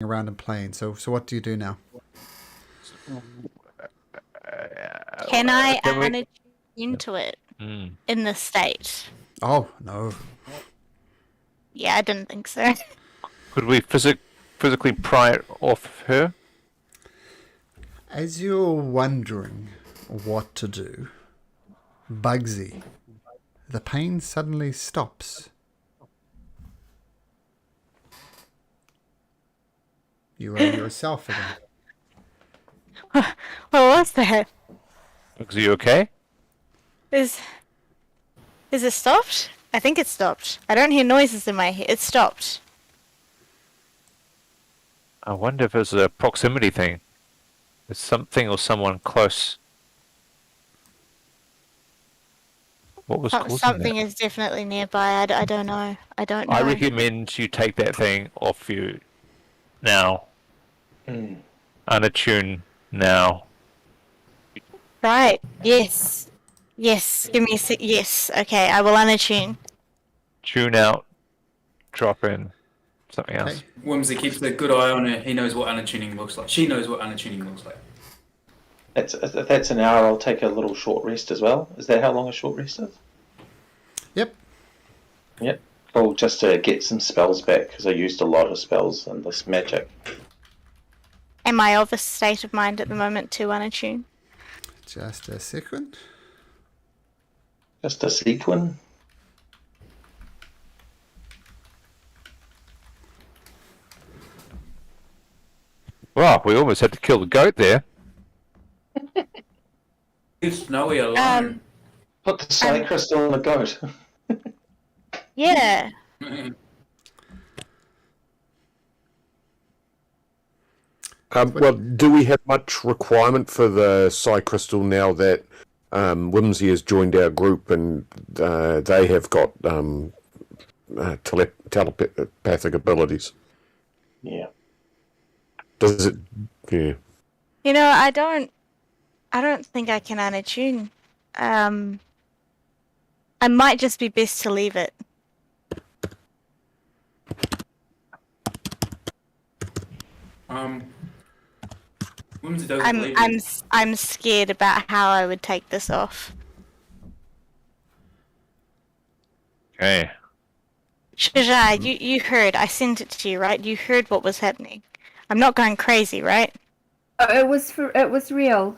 around and playing. So what do you do now? Can I Can we- add into it Hmm. in this state? Oh no. Yeah, I didn't think so. Could we physically pry it off her? As you're wondering what to do, Bugsy, the pain suddenly stops. You are yourself again. What was that? Are you okay? Is it stopped? I think it stopped. I don't hear noises in my head. It stopped. I wonder if it's a proximity thing. It's something or someone close. What was causing Something that? is definitely nearby. I don't know. I don't know. I recommend you take that thing off you now. Unattune now. Right. Yes. Yes. Give me a sec. Yes. Okay. I will unattune. Tune out. Drop in. Something else. Okay. Whimsy keeps a good eye on her. He knows what unattuning looks like. She knows what unattuning looks like. If that's an hour, I'll take a little short rest as well. Is that how long a short rest is? Yep. Yep. Cool, just to get some spells back, because I used a lot of spells in this magic. Am I of a state of mind at the moment to unattune? Just a second. Just a sequin. Wow, we almost had to kill the goat there. Leave Snowy alone. Put the psi crystal on the goat. Yeah. Well, do we have much requirement for the psi crystal now that Whimsy has joined our group and they have got telepathic abilities? Yeah. Does it? Yeah. You know, I don't think I can unattune. I might just be best to leave it. Whimsy doesn't believe you. I'm scared about how I would take this off. Okay. Shaja, you heard. I sent it to you, right? You heard what was happening. I'm not going crazy, right? It was real.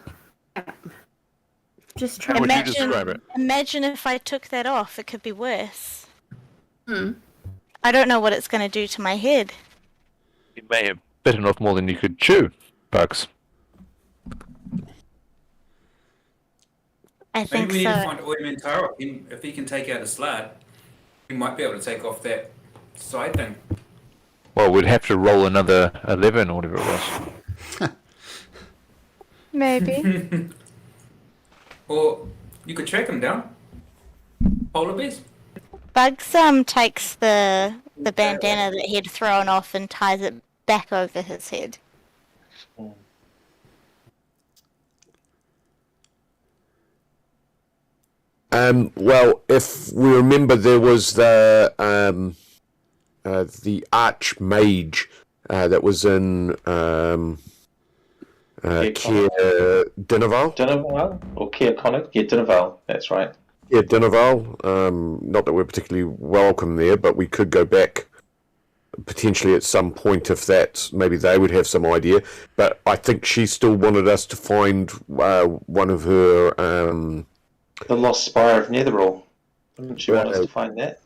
Just How trying. would you describe it? Imagine if I took that off. It could be worse. Hmm. I don't know what it's going to do to my head. You may have bitten off more than you could chew, Bugs. I think Maybe we need to so. find Oymantaro. If he can take out a slat, he might be able to take off that side thing. Well, we'd have to roll another 11 or whatever it was. Maybe. Or you could track him down. Polar bears. Bugs takes the bandana that he'd thrown off and ties it back over his head. Well, if we remember, there was the Archmage that was in Keir Dinaval. Dinaval? Or Keir Connick? Yeah, Dinaval, that's right. Yeah, Dinaval. Not that we're particularly welcome there, but we could go back potentially at some point if that, maybe they would have some idea. But I think she still wanted us to find one of her... The Lost Spire of Netherall. Didn't she want us to find that?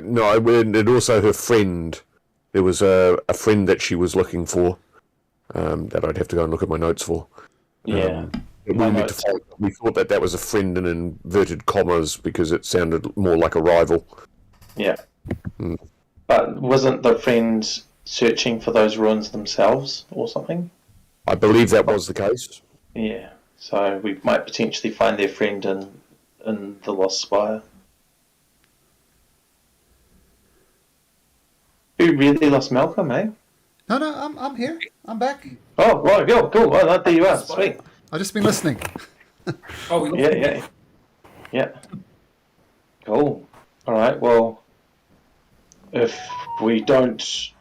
no, and also her friend. There was a friend that she was looking for that I'd have to go and look at my notes for. Yeah. We thought that was a friend in inverted commas because it sounded more like a rival. Yeah. But wasn't the friend searching for those ruins themselves or something? I believe that was the case. Yeah. So we might potentially find their friend in the Lost Spire. Who really lost Malcolm, eh? No, I'm here. I'm back. Oh, right, cool. Oh, there you are. Sweet. I've just been listening. Oh, we Yeah. Cool. All right. Well, if we don't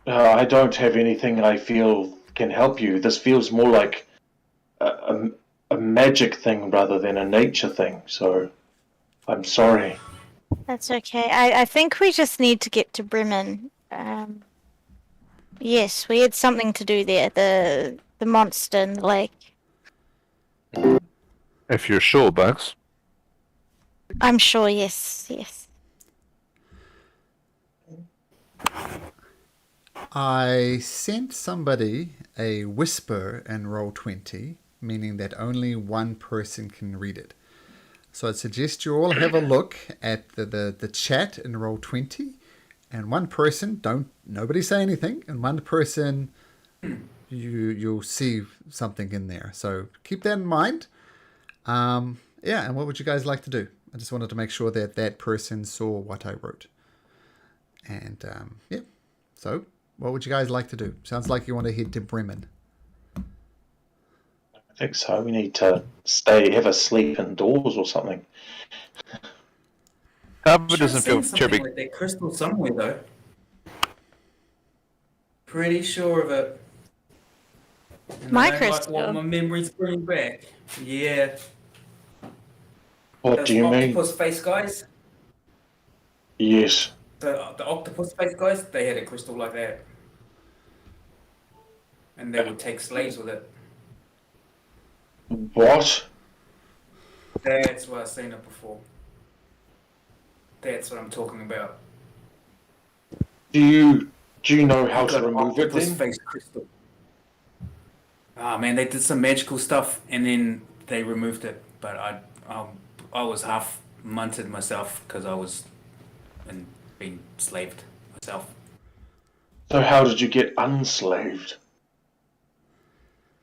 I don't have anything I feel can help you. This feels more like a magic thing rather than a nature thing. So I'm sorry. That's okay. I think we just need to get to Bremen. Yes, we had something to do there. The monster in the lake. If you're sure, Bugs. I'm sure. Yes, yes. I sent somebody a whisper in roll 20, meaning that only one person can read it. So I'd suggest you all have a look at the chat in roll 20, and one person, nobody say anything, and one person you'll see something in there. So keep that in mind. Yeah, and what would you guys like to do? I just wanted to make sure that that person saw what I wrote. And yeah, so what would you guys like to do? Sounds like you want to head to Bremen. I think so. We need to have a sleep indoors or something. Harbour Should doesn't have feel seen something terribly. like that crystal somewhere though. Pretty sure of it. And My I don't crystal? like what my memories bring back. Yeah. What Those do you mean? octopus face guys. Yes. The octopus face guys, they had a crystal like that. And they would take slaves with it. What? That's what I've seen it before. That's what I'm talking about. Do you know how You to got an remove it octopus then? face crystal. Ah man, they did some magical stuff and then they removed it. But I was half munted myself because I was being slaved myself. So how did you get unslaved?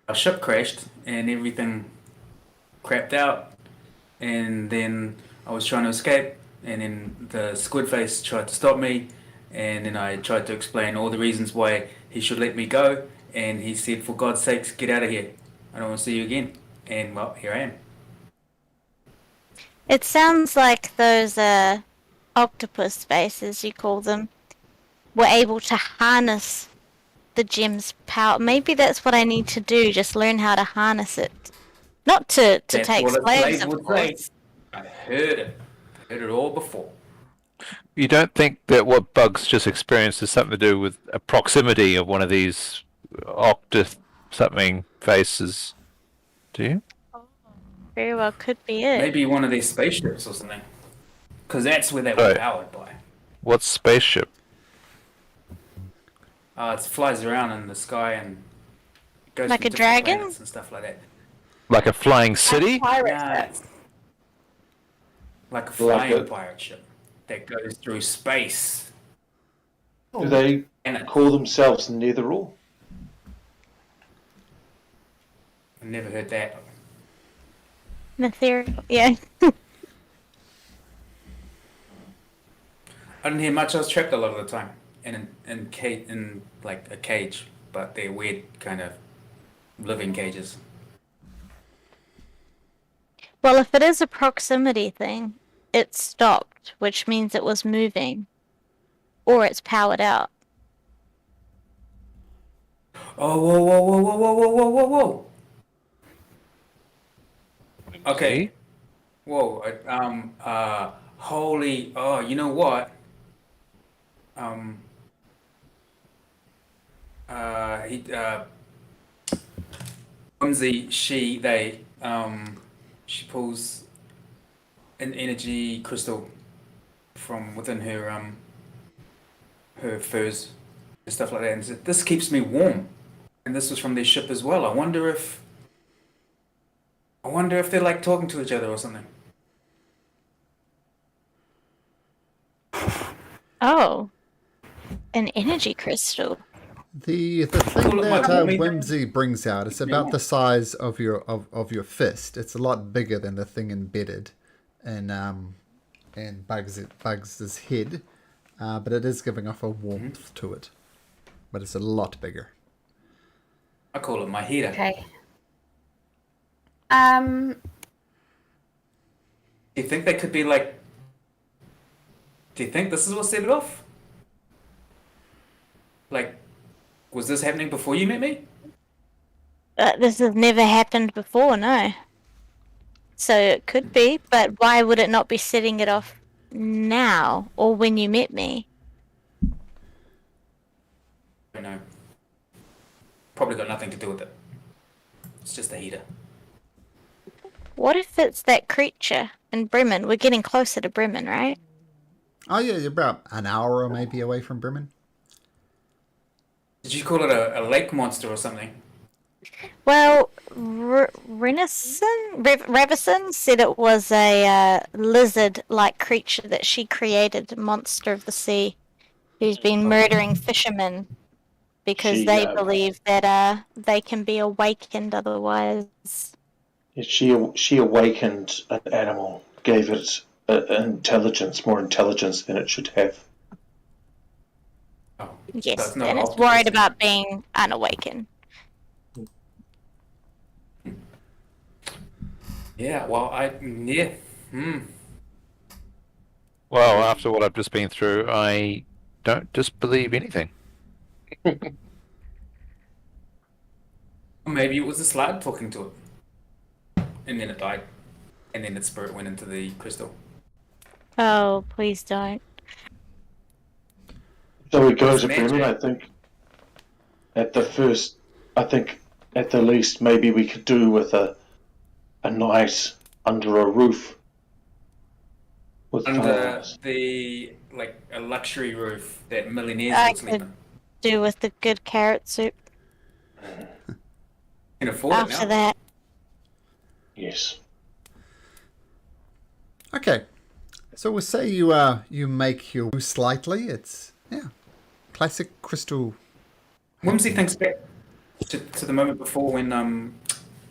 Our ship crashed and everything crapped out, and then I was trying to escape, and then the squid face tried to stop me, and then I tried to explain all the reasons why he should let me go, and he said, "For God's sakes, get out of here. I don't want to see you again." And well, here I am. It sounds like those octopus faces, you call them, were able to harness the gem's power. Maybe that's what I need to do, just learn how to harness it. Not to That's take what a slaves, slave of would say. course. I heard it. I heard it all before. You don't think that what Bugs just experienced has something to do with a proximity of one of these octa something faces? Do you? Very well could be it. Maybe one of these spaceships or something. Because that's where they were Right. powered by. What spaceship? It flies around in the sky and goes Like through a different dragon? planets and stuff like that. Like a flying city? Nah, it's like a flying pirate ship that goes through space. Do they And call themselves Netherall? I never heard that. Ethereal, yeah. I didn't hear much. I was trapped a lot of the time in like a cage, but they're weird kind of living cages. Well, if it is a proximity thing, it stopped, which means it was moving. Or it's powered out. Oh, whoa, whoa, whoa, whoa, whoa, whoa, whoa, whoa, whoa. Okay. Whoa. Holy. Oh, you know what? Whimsy, she pulls an energy crystal from within her furs and stuff like that, and said, "This keeps me warm." And this was from their ship as well. I wonder if they're like talking to each other or something. Oh. An energy crystal. The thing Well, it that might be- Whimsy brings out, it's about the size of your fist. It's a lot bigger than the thing embedded in Bugs's head, but it is giving off a warmth to it. But it's a lot bigger. I call it my heater. Okay. Do you think they could be like? Do you think this is what set it off? Like Was this happening before you met me? This has never happened before, no. So it could be, but why would it not be setting it off now or when you met me? I don't know. Probably got nothing to do with it. It's just the heater. What if it's that creature in Bremen? We're getting closer to Bremen, right? Oh yeah, you're about an hour or maybe away from Bremen. Did you call it a lake monster or something? Well, Ravison said it was a lizard-like creature that she created, a monster of the sea, who's been murdering fishermen because She, they believe that they can be awakened otherwise. She awakened an animal, gave it intelligence, more intelligence than it should have. Oh, Yes, so it's not and an it's octopus. worried about being unawakened. Yeah, well, yeah. Well, after what I've just been through, I don't disbelieve anything. Maybe it was the slide talking to it. And then it died. And then its spirit went into the crystal. Oh, please don't. So we go It's to Bremen, magic. I think. At the least, maybe we could do with a night under a roof with Under flowers. a luxury roof that millionaires I would sleep could in. do with the good carrot soup Can afford it after now. that. Yes. Okay, so we'll say you make your slightly. It's classic crystal. Whimsy thinks back to the moment before when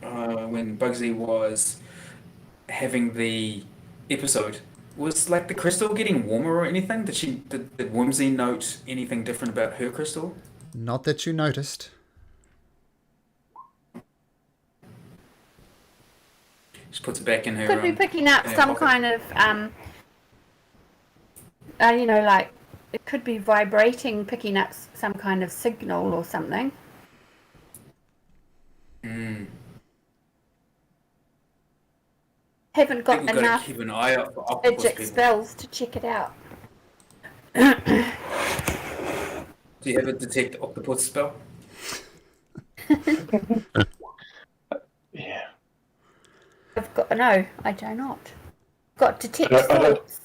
Bugsy was having the episode. Was like the crystal getting warmer or anything? Did Whimsy note anything different about her crystal? Not that you noticed. She puts it back in her. Could be picking up in her some pocket. kind of, like it could be vibrating, picking up some kind of signal or something. Haven't I got think we've got to enough keep an eye out for octopus magic people. spells to check it out. Do you ever detect octopus spell? Yeah. No, I do not. Got detect I don't- thoughts.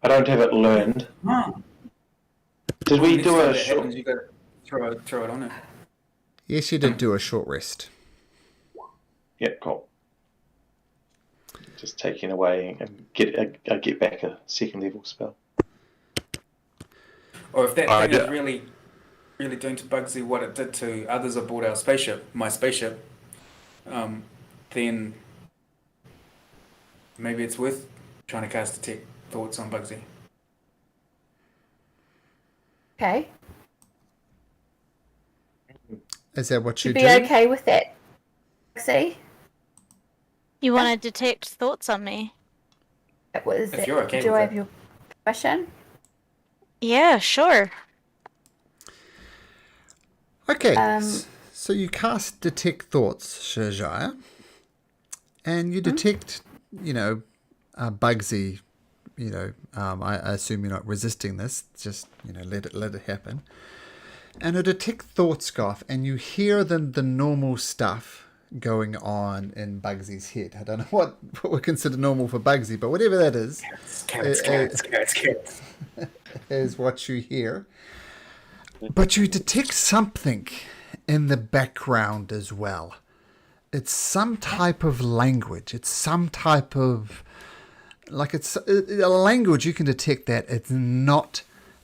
I don't have it learned. Did we Next do time a that short? happens, you got to throw it on her. Yes, you did do a short rest. Yeah, cool. Just taking away and get back a second level spell. Or if that I thing do- is really, really doing to Bugsy what it did to others aboard our spaceship, my spaceship, then maybe it's worth trying to cast detect thoughts on Bugsy. Okay. Is that what you Should be do? okay with that. See? You want to detect thoughts on me? That was If it. you're okay Do with I it. have your permission? Yeah, sure. Okay, Um, so you cast Detect Thoughts, Shajaya, and you detect, Bugsy. I assume you're not resisting this. Just let it happen. And a Detect Thoughts go off, and you hear the normal stuff going on in Bugsy's head. I don't know what we consider normal for Bugsy, but whatever that is, Carrots. is what you hear. But you detect something in the background as well. It's some type of language. It's some type of it's a language. You can detect that it's not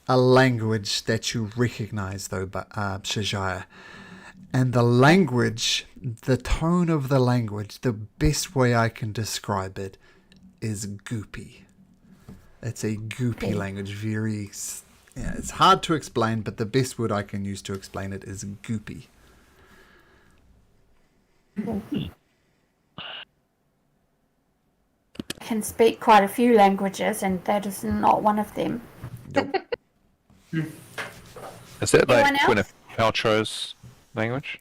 a language that you recognize, though, but Shajaya. And the language, the tone of the language, the best way I can describe it is goopy. It's a goopy language. It's hard to explain, but the best word I can use to explain it is goopy. I can speak quite a few languages, and that is not one of them. Nope. Is that Anyone like when a else? Paltrow's language?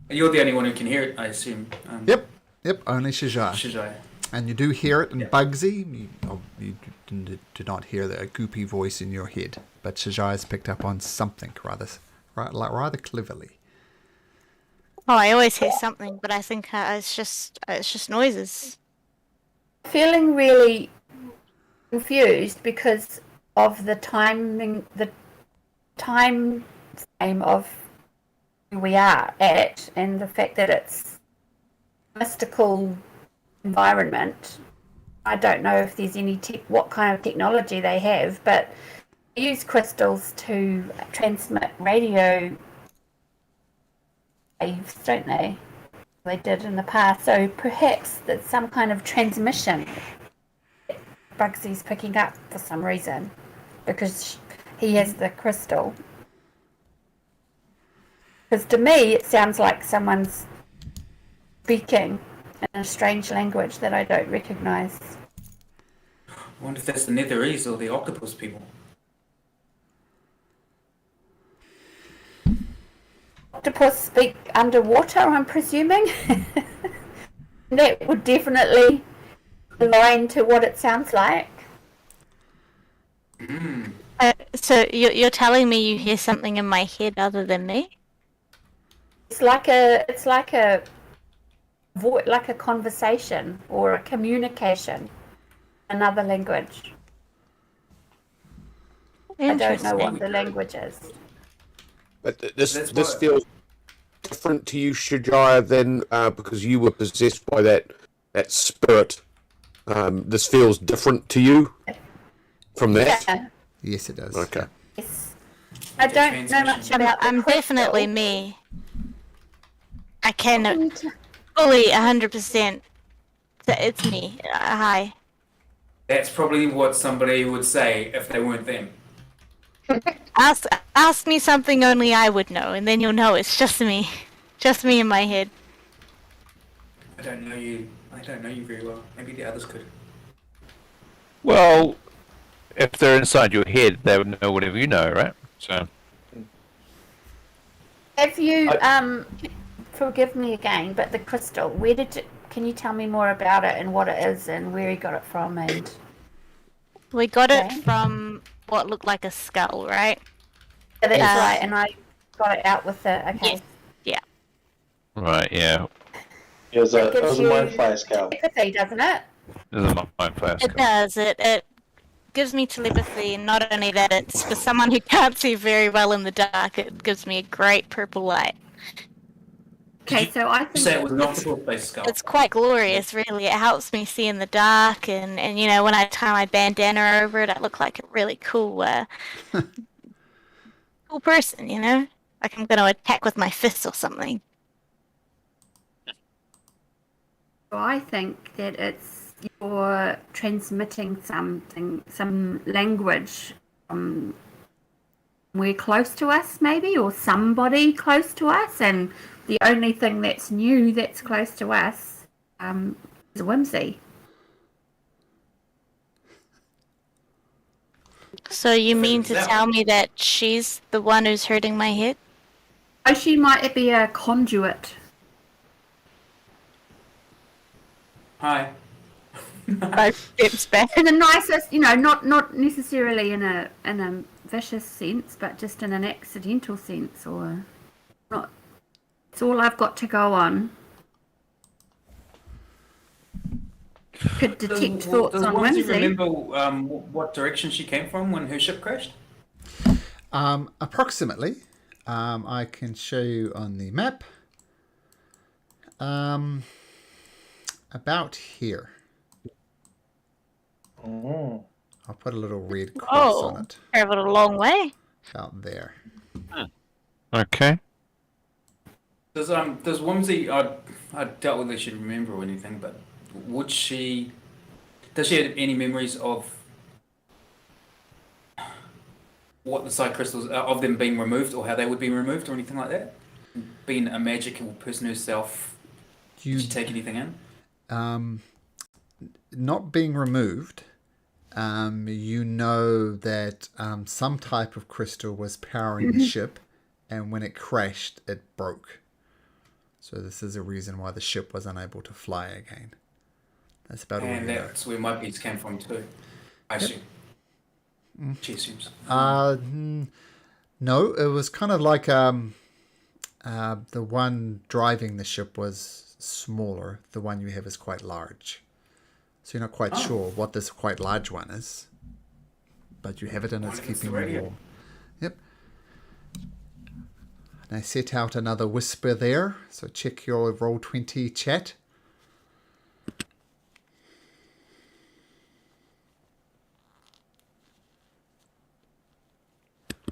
You're the only one who can hear it, I assume. Yep, only Shijai. Shijai. And you do hear it in Yeah. Bugsy. You do not hear the goopy voice in your head, but Shijai's picked up on something rather cleverly. Oh, I always hear something, but I think it's just noises. Feeling really confused because of the time frame of where we are at, and the fact that it's a mystical environment. I don't know if there's any what kind of technology they have, but they use crystals to transmit radio waves, don't they? They did in the past, so perhaps that's some kind of transmission Bugsy's picking up for some reason, because he has the crystal. Because to me, it sounds like someone's speaking in a strange language that I don't recognise. I wonder if that's the Netherese or the octopus people. Octopus speak underwater, I'm presuming. That would definitely align to what it sounds like. So you're telling me you hear something in my head other than me? It's like a conversation or a communication, another language. I don't know what the language is. But this That's this what- feels different to you, Shijaya, than because you were possessed by that spirit. This feels different to you from that. Yeah. Yes, it does. Okay. Yes. I don't know much about the I'm crystal. definitely me. I can fully 100%. It's me. Hi. That's probably what somebody would say if they weren't them. Ask me something only I would know, and then you'll know it's just me in my head. I don't know you very well. Maybe the others could. Well, if they're inside your head, they would know whatever you know, right? So, Have you forgive me again, but the crystal, can you tell me more about it and what it is and where you got it from? And We got Okay. it from what looked like a skull, right? yeah, that's Yes. right, and I got it out with the okay. Yes. right, yeah. It was a Gives mind you flayer scale. telepathy, doesn't it? This is my first. It does. It gives me telepathy, and not only that, it's for someone who can't see very well in the dark. It gives me a great purple light. Okay, so I You think say it was an octopus-based skull. It's quite glorious, really. It helps me see in the dark, and you know, when I tie my bandana over it, I look like a really cool, cool person. You know, like I'm going to attack with my fists or something. I think that it's you're transmitting something, some language we're close to us, maybe, or somebody close to us, and the only thing that's new that's close to us is whimsy. So you mean to that- tell me that she's the one who's hurting my head? Oh, she might be a conduit. Hi. 5 steps back. In the nicest, not necessarily in a vicious sense, but just in an accidental sense, or not. It's all I've got to go on. Could detect thoughts does on Wamsi whimsy. remember what direction she came from when her ship crashed? Approximately. I can show you on the map. About here. Oh. I'll put a little red cross on it. Traveled a long way. About there. Okay. Does Wamsi? I doubt whether she'd remember or anything, but would she? Does she have any memories of what the side crystals of them being removed, or how they would be removed, or anything like that? Being a magical person herself, You did she take anything in? not being removed, you know that some type of crystal was powering the ship, and when it crashed, it broke. So this is a reason why the ship was unable to fly again. That's about all you And know. that's where my beats came from too. I assume. She assumes. No, it was kind of like the one driving the ship was smaller. The one you have is quite large. So you're not quite sure what this quite large one is. But you have it and it's Wonder if it's keeping the you radio. warm. Yep. And I set out another whisper there. So check your Roll20 chat.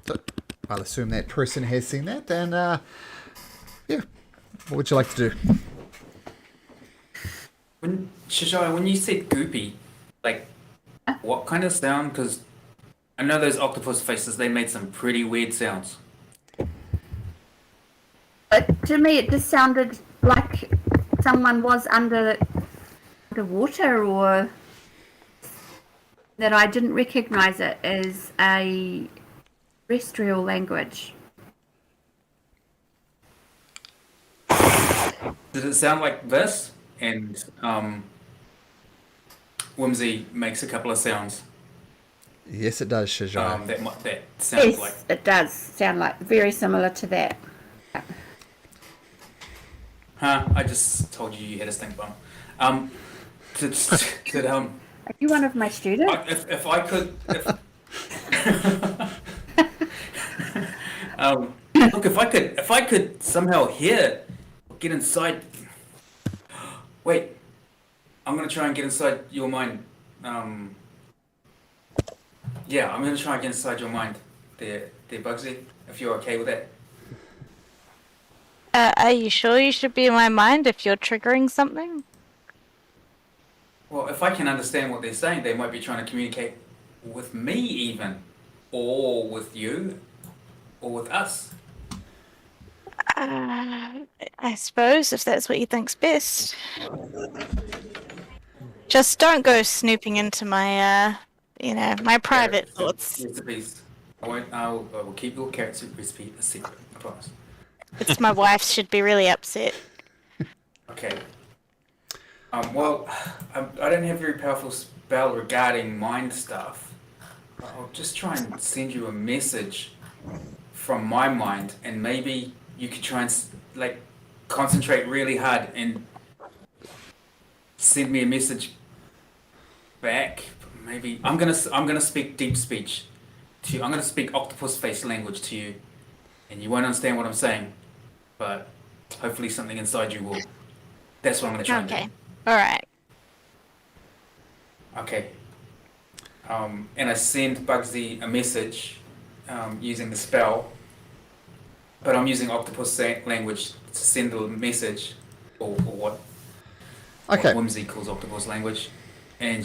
So I'll assume that person has seen that. And yeah, what would you like to do? When Shishai, when you said goopy, like what kind of sound? Because I know those octopus faces, they made some pretty weird sounds. To me, it just sounded like someone was underwater, or that I didn't recognize it as a terrestrial language. Does it sound like this? And Whimsy makes a couple of sounds. Yes, it does, Shajai. That sounds Yes, like. it does sound like very similar to that. Huh? I just told you had a stink bum. Are you one of my students? If I could, look, if I could somehow hear, get inside. Wait, I'm gonna try and get inside your mind. Yeah, I'm gonna try and get inside your mind, there, Bugsy. If you're okay with that. Are you sure you should be in my mind if you're triggering something? Well, if I can understand what they're saying, they might be trying to communicate with me, even, or with you, or with us. I suppose if that's what you think's best. Just don't go snooping into my, my private thoughts. Recipes. I will keep your carrot soup recipe a secret. I promise. It's my wife should be really upset. Okay. Well, I don't have a very powerful spell regarding mind stuff. I'll just try and send you a message from my mind, and maybe you could try and concentrate really hard and send me a message back. Maybe I'm gonna speak deep speech to you. I'm gonna speak octopus face language to you, and you won't understand what I'm saying, but hopefully something inside you will. That's what I'm gonna try and do. Okay. Alright. Okay. And I send Bugsy a message using the spell, but I'm using octopus language to send the message, or what Okay. Whimsy calls octopus language, and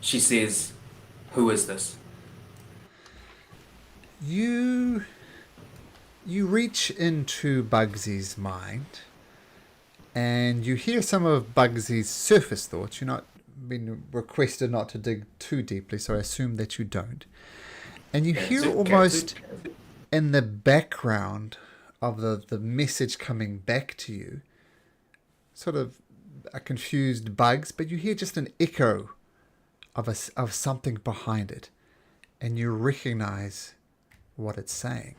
she says, "Who is this?" You reach into Bugsy's mind, and you hear some of Bugsy's surface thoughts. You're not been requested not to dig too deeply, so I assume that you don't. And you hear almost in the background of the message coming back to you, sort of a confused Bugs, but you hear just an echo of something behind it, and you recognize what it's saying.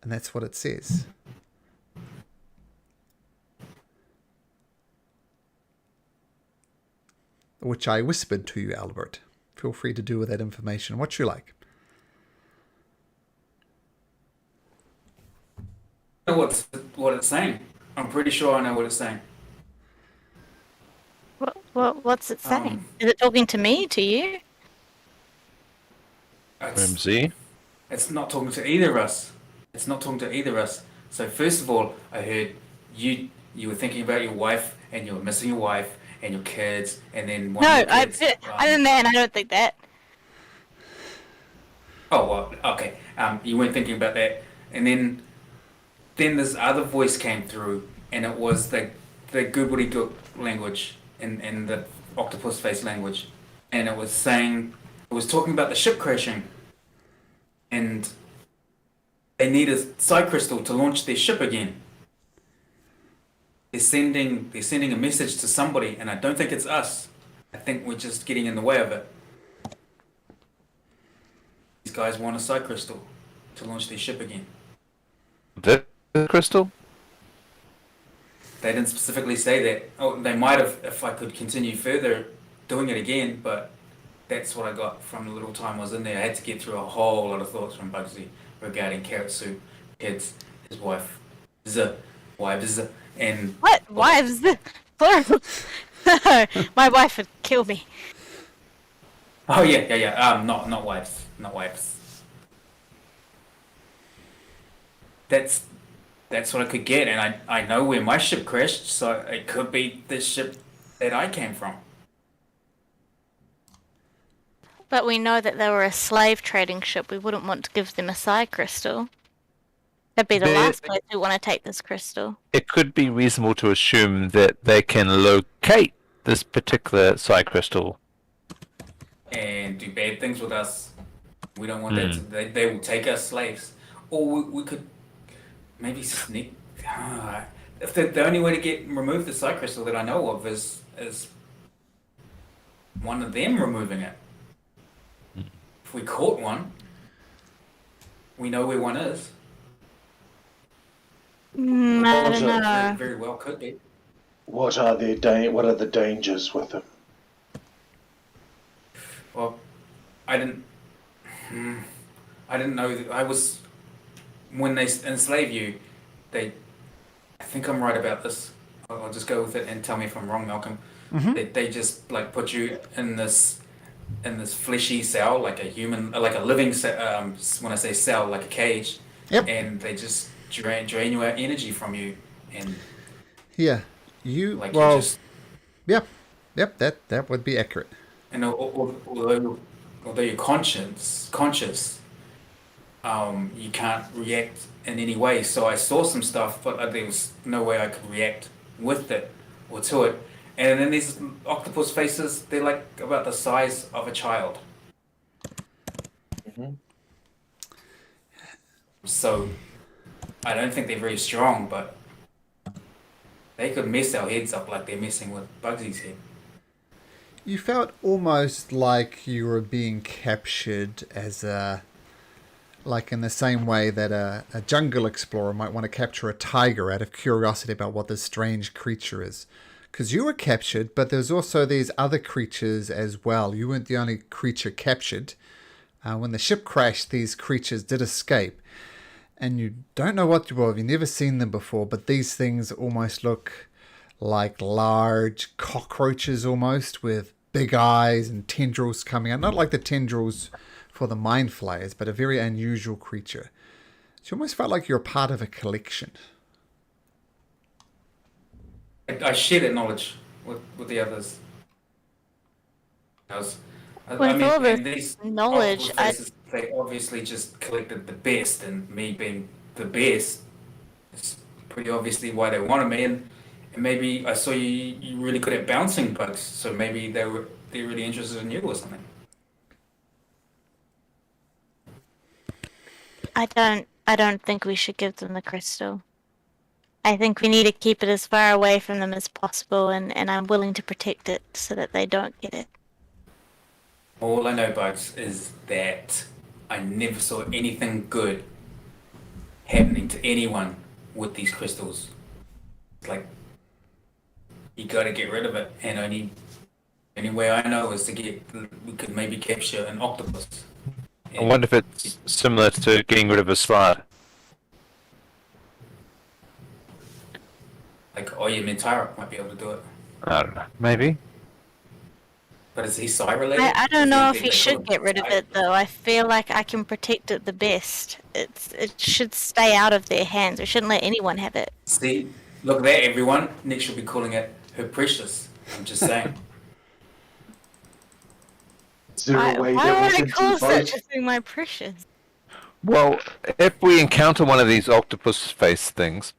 And that's what it says. Which I whispered to you, Albert. Feel free to do with that information what you like. I know what it's saying. I'm pretty sure I know what it's saying. What's it saying? Is it talking to me, to you? Whimsy. It's not talking to either of us. It's not talking to either of us. So first of all, I heard you were thinking about your wife, and you were missing your wife and your kids, and then one No, of your kids, I'm a man. I don't think that. Oh well, okay. You weren't thinking about that, and then this other voice came through, and it was the gobbledygook language and the octopus face language, and it was talking about the ship crashing, and they need a psi crystal to launch their ship again. They're sending a message to somebody, and I don't think it's us. I think we're just getting in the way of it. These guys want a psi crystal to launch their ship again. The crystal? They didn't specifically say that. Oh, they might have if I could continue further doing it again, but that's what I got from the little time I was in there. I had to get through a whole lot of thoughts from Bugsy regarding Carrot Soup, kids, his wife, wives, and What? Wives? Plural. My wife would kill me. oh yeah. Not wives, not wives. That's what I could get, and I know where my ship crashed, so it could be this ship that I came from. But we know that they were a slave trading ship. We wouldn't want to give them a psi crystal. That'd be the They- last place we want to take this crystal. It could be reasonable to assume that they can locate this particular psi crystal. And do bad things with us. We don't want that. They will take us slaves, or we could maybe sneak. If the only way to remove the psi crystal that I know of is one of them removing it. If we caught one, we know where one is. I don't Also, know. Very well could be. What are the dangers with them? Well, I didn't know that I was when they enslave you. I think I'm right about this. I'll just go with it and tell me if I'm wrong, Malcolm. They just like put you in this fleshy cell, like a human, like a living. When I say cell, like a cage. Yep. And they just drain your energy from you, and Yeah. like Well, you just. yep. That would be accurate. And although you're conscious, you can't react in any way. So I saw some stuff, but there was no way I could react with it or to it. And then these octopus faces, they're like about the size of a child. So I don't think they're very strong, but they could mess our heads up like they're messing with Bugsy's head. You felt almost like you were being captured as like in the same way that a jungle explorer might want to capture a tiger out of curiosity about what this strange creature is. Because you were captured, but there's also these other creatures as well. You weren't the only creature captured. When the ship crashed, these creatures did escape. And you don't know what you've never seen them before, but these things almost look like large cockroaches almost, with big eyes and tendrils coming out. Not like the tendrils for the mind flayers, but a very unusual creature. So you almost felt like you're part of a collection. I share that knowledge with the others. With all and this these knowledge, octopus faces, they obviously just collected the best, and me being the best, it's pretty obviously why they wanted me. And maybe I saw you really good at bouncing bugs, so maybe they're really interested in you or something. I don't think we should give them the crystal. I think we need to keep it as far away from them as possible, and I'm willing to protect it so that they don't get it. All I know, Bugs, is that I never saw anything good happening to anyone with these crystals. It's like, you gotta get rid of it, and only way I know is we could maybe capture an octopus. I wonder if it's similar to getting rid of a slide. Like, Oya Mintara might be able to do it. I don't know. Maybe. But is he psi related? I don't Is know if anything he they should call get him rid of psi? it though. I feel like I can protect it the best. It should stay out of their hands. We shouldn't let anyone have it. See, look there, everyone. Nick should be calling it her precious. I'm just saying. Is there a way Why that would we I can call do such both? a thing my precious? Well, if we encounter one of these octopus face things,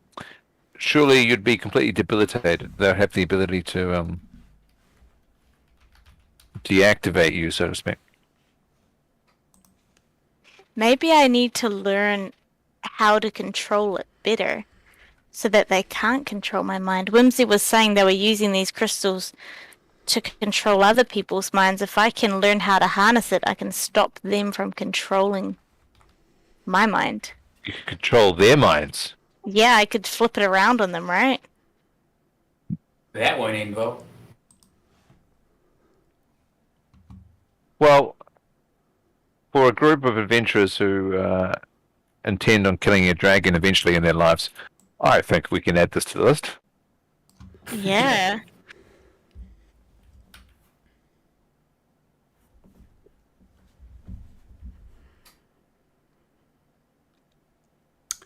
surely you'd be completely debilitated. They'll have the ability to deactivate you, so to speak. Maybe I need to learn how to control it better so that they can't control my mind. Whimsy was saying they were using these crystals to control other people's minds. If I can learn how to harness it, I can stop them from controlling my mind. You can control their minds. Yeah, I could flip it around on them, right? That won't end well. Well, for a group of adventurers who intend on killing a dragon eventually in their lives, I think we can add this to the list. Yeah.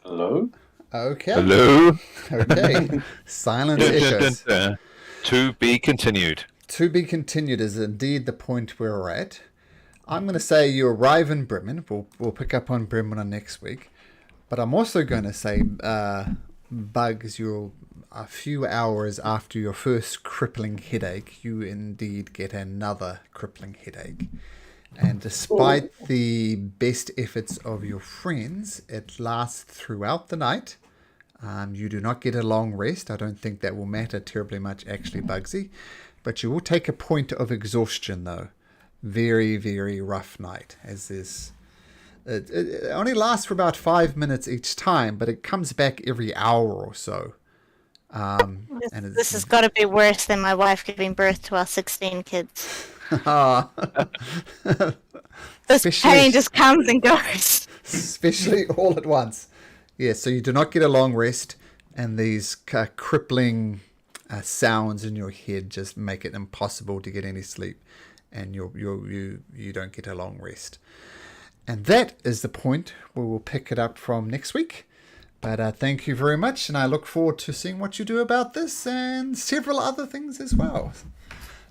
Hello? Okay. Hello? Okay. Silent Dun, dun, dun, echoes. dun. To be continued. To be continued is indeed the point where we're at. I'm going to say you arrive in Bremen. We'll pick up on Bremen on next week. But I'm also going to say, Bugs, you're a few hours after your first crippling headache, you indeed get another crippling headache. And despite the best efforts of your friends, it lasts throughout the night. You do not get a long rest. I don't think that will matter terribly much, actually, Bugsy. But you will take a point of exhaustion, though. Very, very rough night, as this. It only lasts for about 5 minutes each time, but it comes back every hour or so. This has got to be worse than my wife giving birth to our 16 kids. This pain just comes and goes. Especially all at once. Yeah, so you do not get a long rest, and these crippling sounds in your head just make it impossible to get any sleep, and you don't get a long rest. And that is the point where we'll pick it up from next week. But thank you very much, and I look forward to seeing what you do about this and several other things as well.